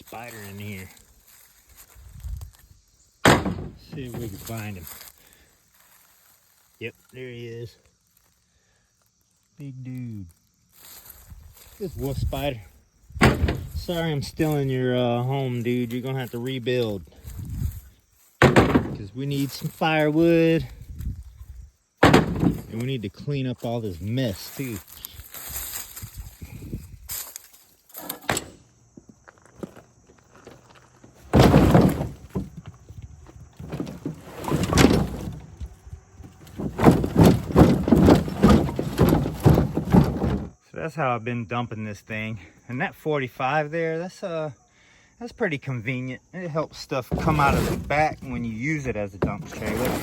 spider in here. See if we can find him. Yep, there he is. Big dude. This wolf spider. Sorry I'm stealing your home, dude. You're gonna have to rebuild. Because we need some firewood. And we need to clean up all this mess, too. That's how I've been dumping this thing. And that 45 there, that's pretty convenient. It helps stuff come out of the back when you use it as a dump trailer.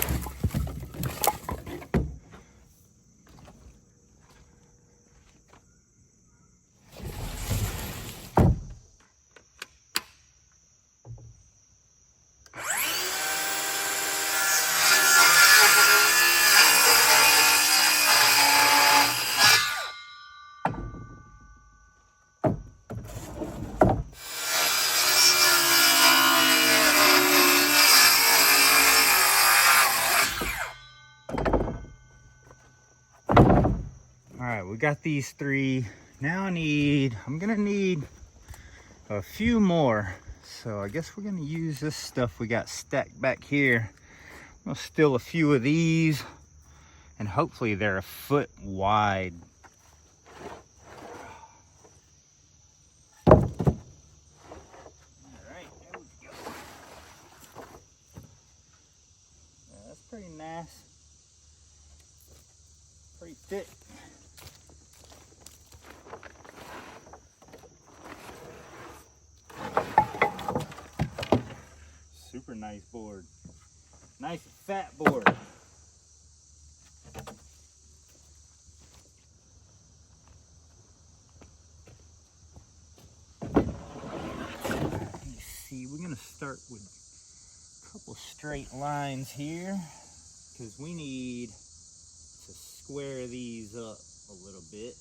Alright, we got these 3. Now I'm gonna need a few more. So I guess we're gonna use this stuff we got stacked back here. I'm gonna steal a few of these, and hopefully they're a foot wide. Alright, there we go. Yeah, that's pretty nice. Pretty thick. Super nice board. Nice fat board. Let's see, we're gonna start with a couple straight lines here because we need to square these up a little bit.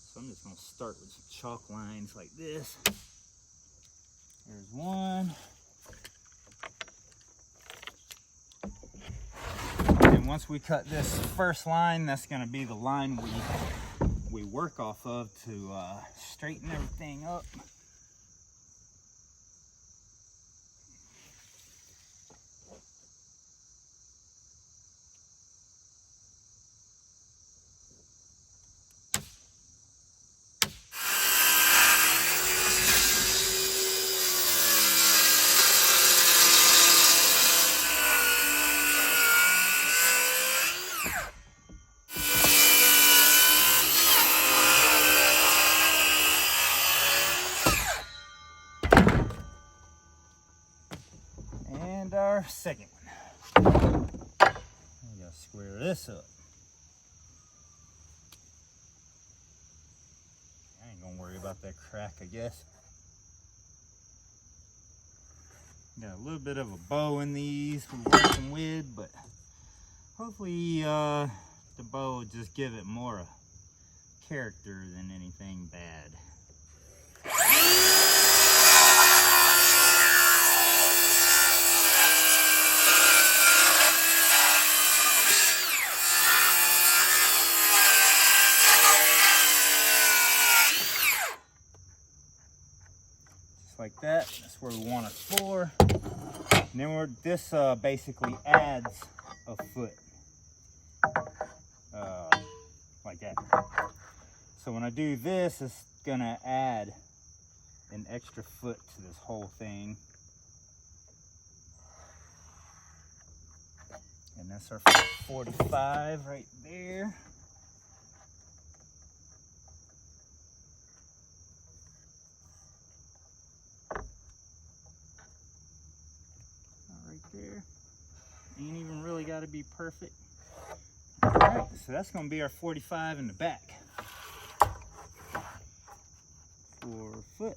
So I'm just gonna start with some chalk lines like this. There's one. And once we cut this first line, that's gonna be the line we work off of to straighten everything up. And our second one. We gotta square this up. I ain't gonna worry about that crack, I guess. Got a little bit of a bow in these we're working with, but hopefully the bow will just give it more character than anything bad. Like that. That's where we want it for. And then this basically adds a foot. Like that. So when I do this, it's gonna add an extra foot to this whole thing. And that's our 45 right there. There. Ain't even really got to be perfect. Alright, so that's going to be our 45 in the back. 4 foot.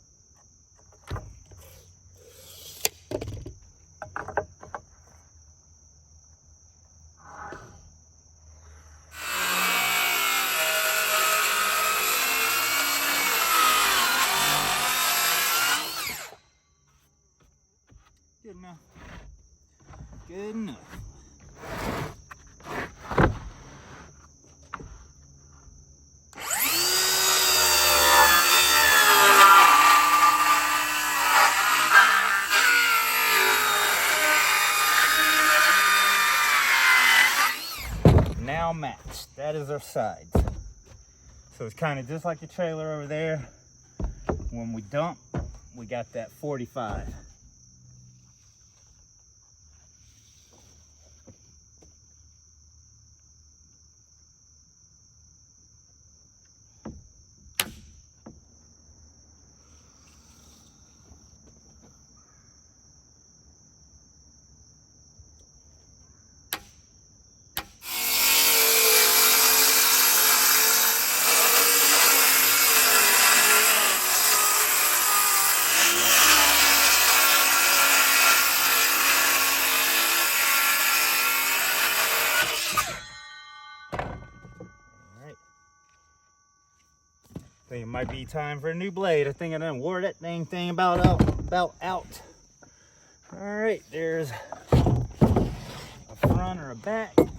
now. Good enough. Now matched. That is our sides. So it's kind of just like the trailer over there. When we dump, we got that 45. I think it might be time for a new blade. I think I done wore that dang thing about out. All right, there's a front or a back. Let's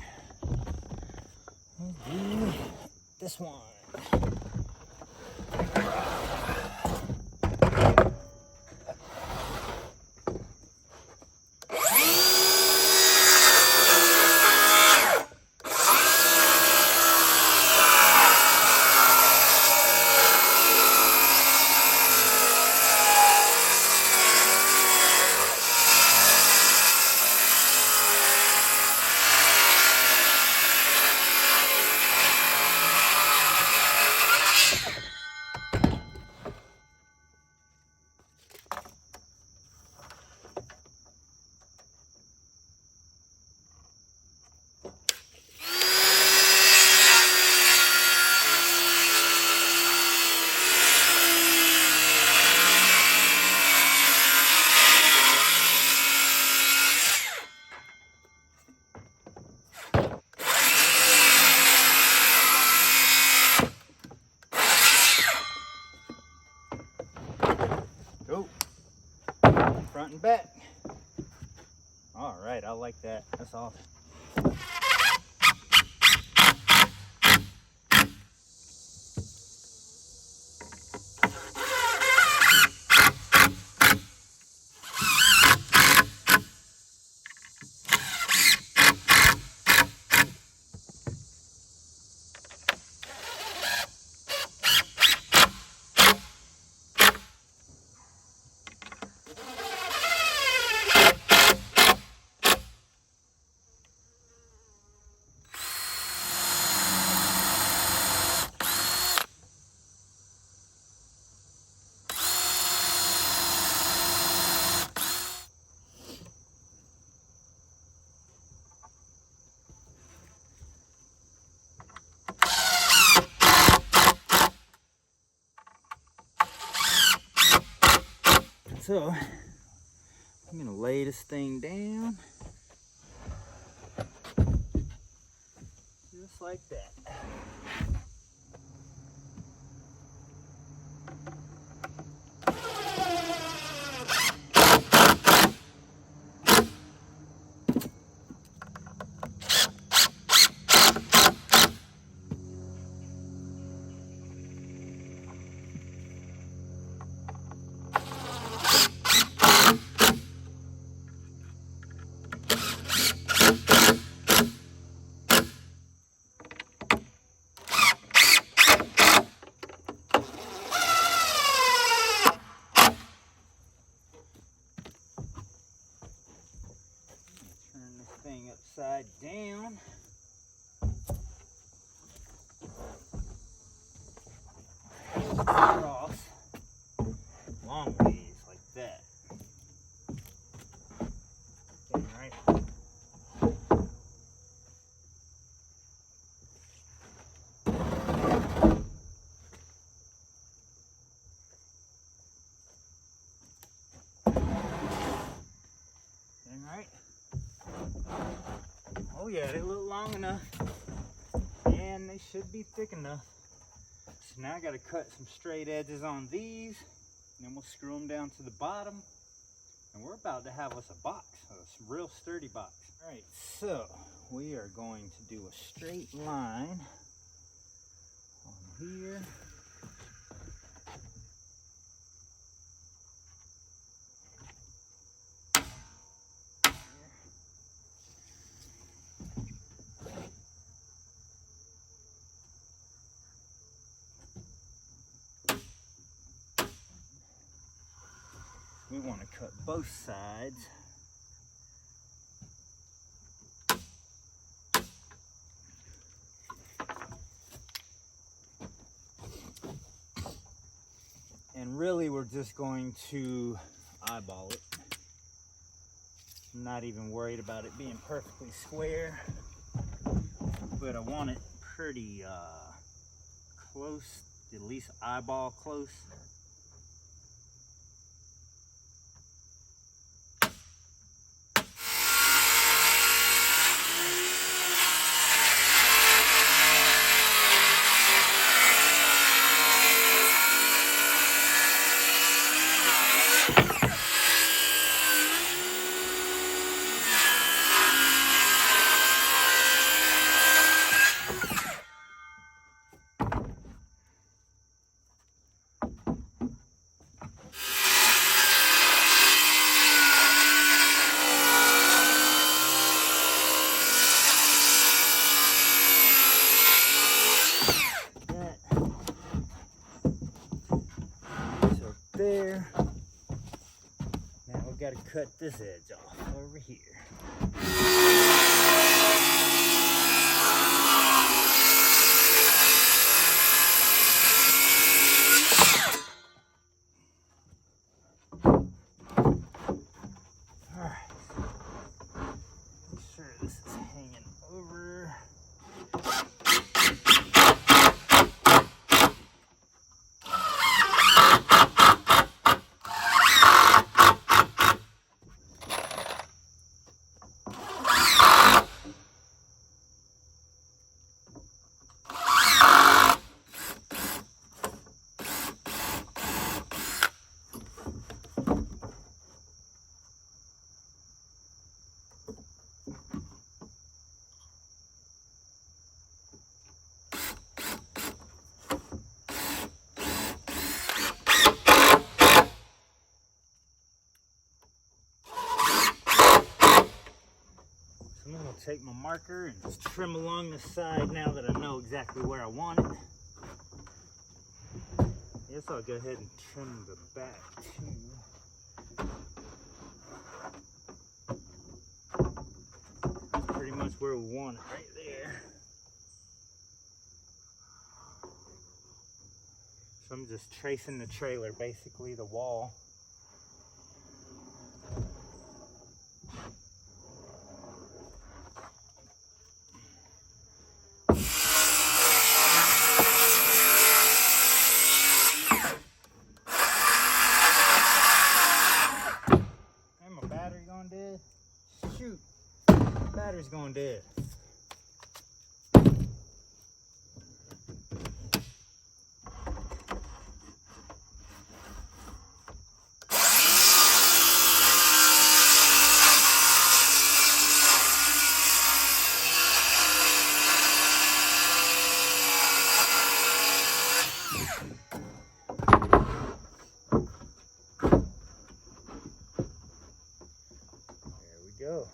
do this one. Go. Front and back. All right, I like that. That's awesome. So, I'm gonna lay this thing down, just like that. Upside down. Across long ways like that. Okay, right. Right. Oh yeah, they look long enough, and they should be thick enough. So now I got to cut some straight edges on these, and then we'll screw them down to the bottom, And we're about to have us a box, a real sturdy box. All right, so we are going to do a straight line on here. We want to cut both sides. And really we're just going to eyeball it. I'm not even worried about it being perfectly square, but I want it pretty close, at least eyeball close. There. Now we've got to cut this edge off over here. All right. Make sure this is hanging over. I'm going to take my marker and just trim along the side now that I know exactly where I want it. I guess I'll go ahead and trim the back too. That's pretty much where we want it, right there. So I'm just tracing the trailer, basically the wall. Shoot, battery's going dead. There we go.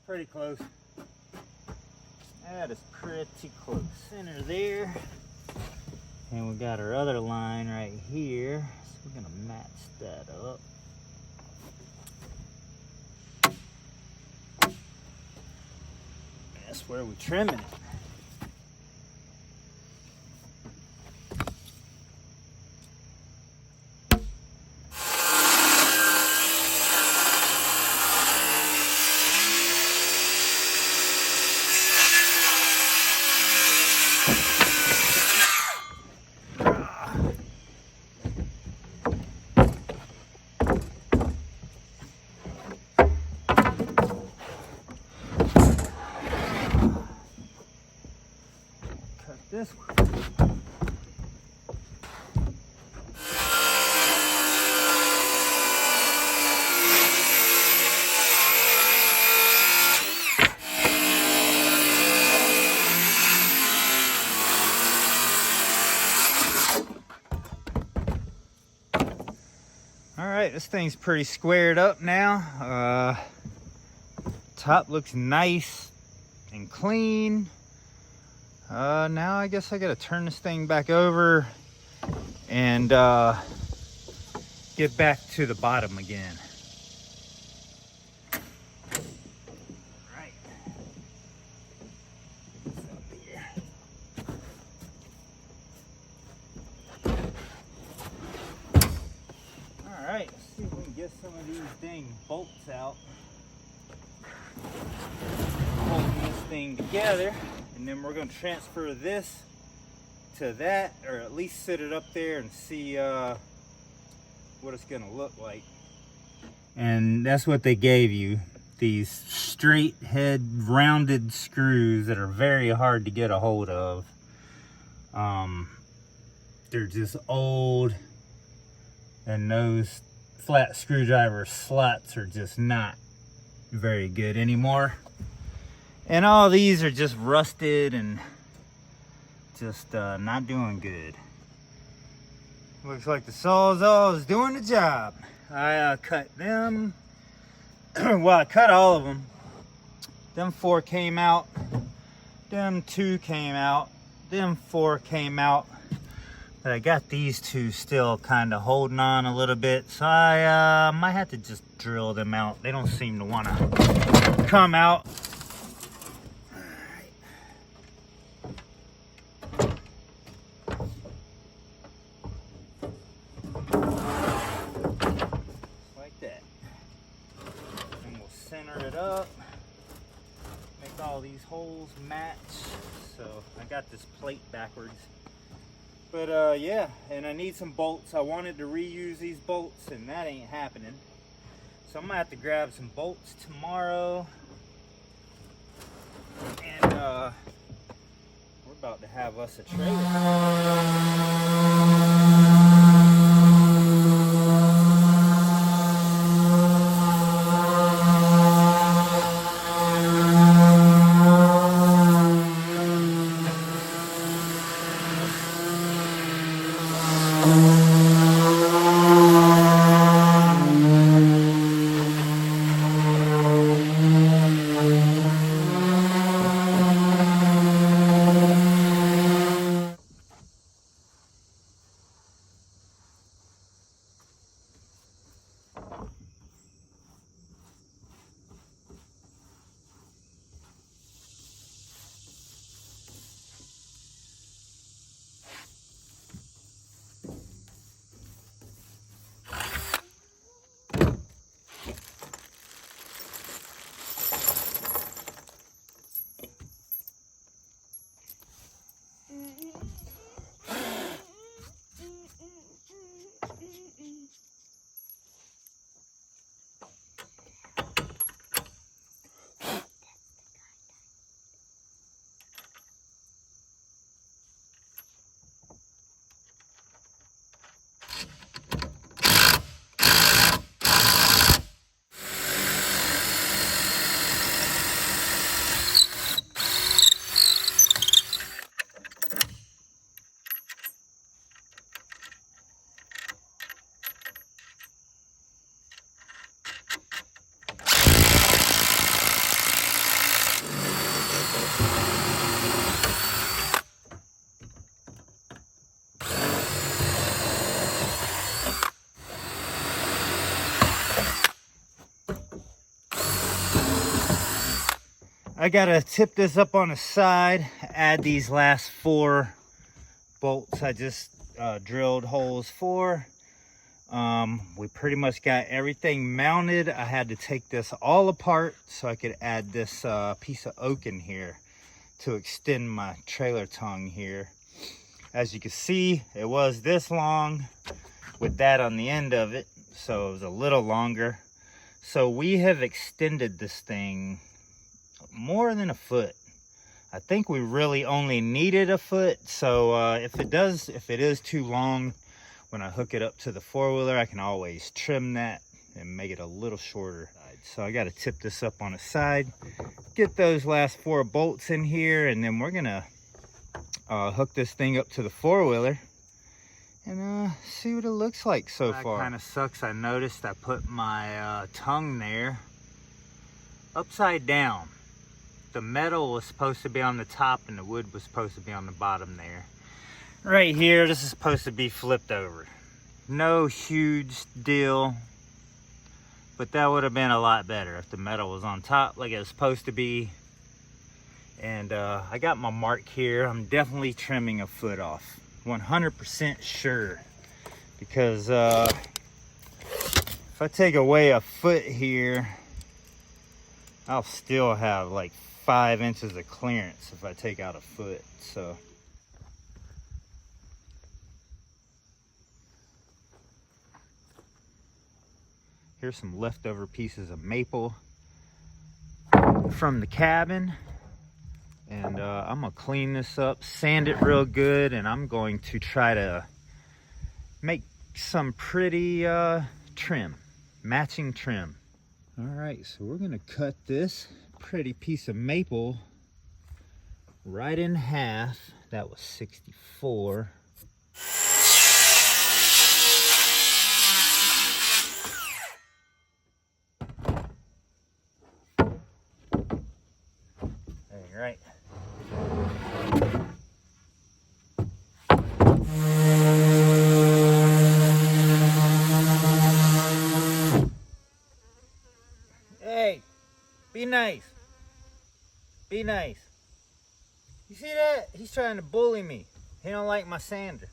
pretty close. That is pretty close. Center there. And we got our other line right here. So we're gonna match that up. That's where we're trimming it. This one. All right, this thing's pretty squared up now. Top looks nice and clean. Now I guess I gotta turn this thing back over and get back to the bottom again. Right. This up here. All right, let's see if we can get some of these dang bolts out. Holding this thing together. And then we're going to transfer this to that, or at least sit it up there and see what it's going to look like. And that's what they gave you. These straight head rounded screws that are very hard to get a hold of. They're just old, and those flat screwdriver slots are just not very good anymore. And all these are just rusted and just not doing good. Looks like the Sawzall is doing the job. I cut them. Well, I cut all of them. Them 4 came out. Them 2 came out. Them 4 came out. But I got these 2 still kind of holding on a little bit. So I might have to just drill them out. They don't seem to want to come out. Center it up, make all these holes match. So I got this plate backwards, but yeah, and I need some bolts. I wanted to reuse these bolts and that ain't happening, so I'm gonna have to grab some bolts tomorrow. And we're about to have us a trailer. I gotta tip this up on the side, add these last 4 bolts I just drilled holes for. We pretty much got everything mounted. I had to take this all apart so I could add this piece of oak in here to extend my trailer tongue here. As you can see, it was this long with that on the end of it, so it was a little longer. So we have extended this thing more than a foot. I think we really only needed a foot. So if it is too long, when I hook it up to the 4-wheeler, I can always trim that and make it a little shorter. So I got to tip this up on the side, get those last 4 bolts in here, and then we're gonna hook this thing up to the 4-wheeler and see what it looks like so far. That kind of sucks. I noticed I put my tongue there upside down. The metal was supposed to be on the top and the wood was supposed to be on the bottom there. Right here, this is supposed to be flipped over. No huge deal, but that would have been a lot better if the metal was on top like it was supposed to be. And I got my mark here. I'm definitely trimming a foot off, 100% sure, because if I take away a foot here, I'll still have like 5 inches of clearance if I take out a foot. So here's some leftover pieces of maple from the cabin, and I'm gonna clean this up, sand it real good, and I'm going to try to make some pretty trim, matching trim. All right, so we're gonna cut this pretty piece of maple right in half. That was 64. All right. Hey, be nice. Be nice. You see that? He's trying to bully me. He don't like my sander.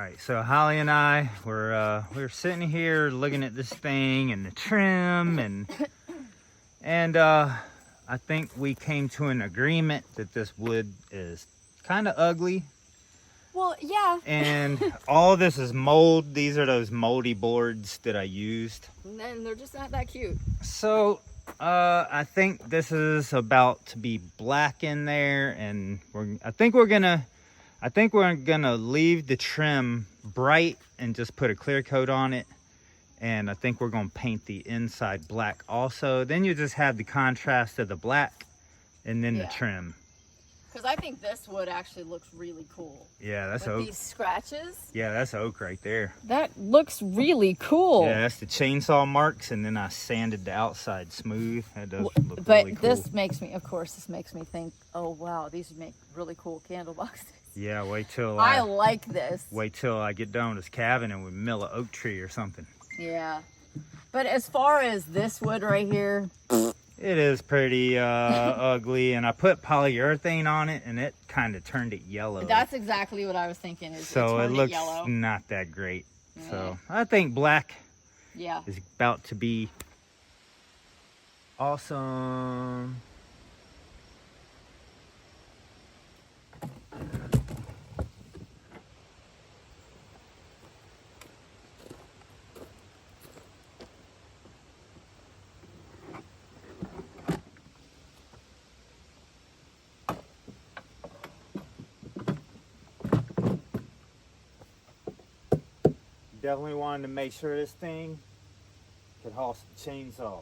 right, so Holly and I we're sitting here looking at this thing and the trim and I think we came to an agreement that this wood is kind of ugly. Well, yeah. And all this is mold. These are those moldy boards that I used. And they're just not that cute. So I think this is about to be black in there, and I think we're gonna leave the trim bright and just put a clear coat on it. And I think we're gonna paint the inside black also. Then you just have the contrast of the black and then the trim. Because I think this wood actually looks really cool. Yeah, that's with oak. These scratches. Yeah, that's oak right there. That looks really cool. Yeah, that's the chainsaw marks, and then I sanded the outside smooth. That does look but really cool. This makes me think, oh wow, these would make really cool candle boxes. Yeah, wait till I like this. Wait till I get done with this cabin and we mill an oak tree or something. Yeah, but as far as this wood right here, it is pretty ugly, and I put polyurethane on it, and it kind of turned it yellow. That's exactly what I was thinking. So it looks yellow. Not that great. Yeah. So I think black is about to be awesome. Definitely wanted to make sure this thing could haul some chainsaws.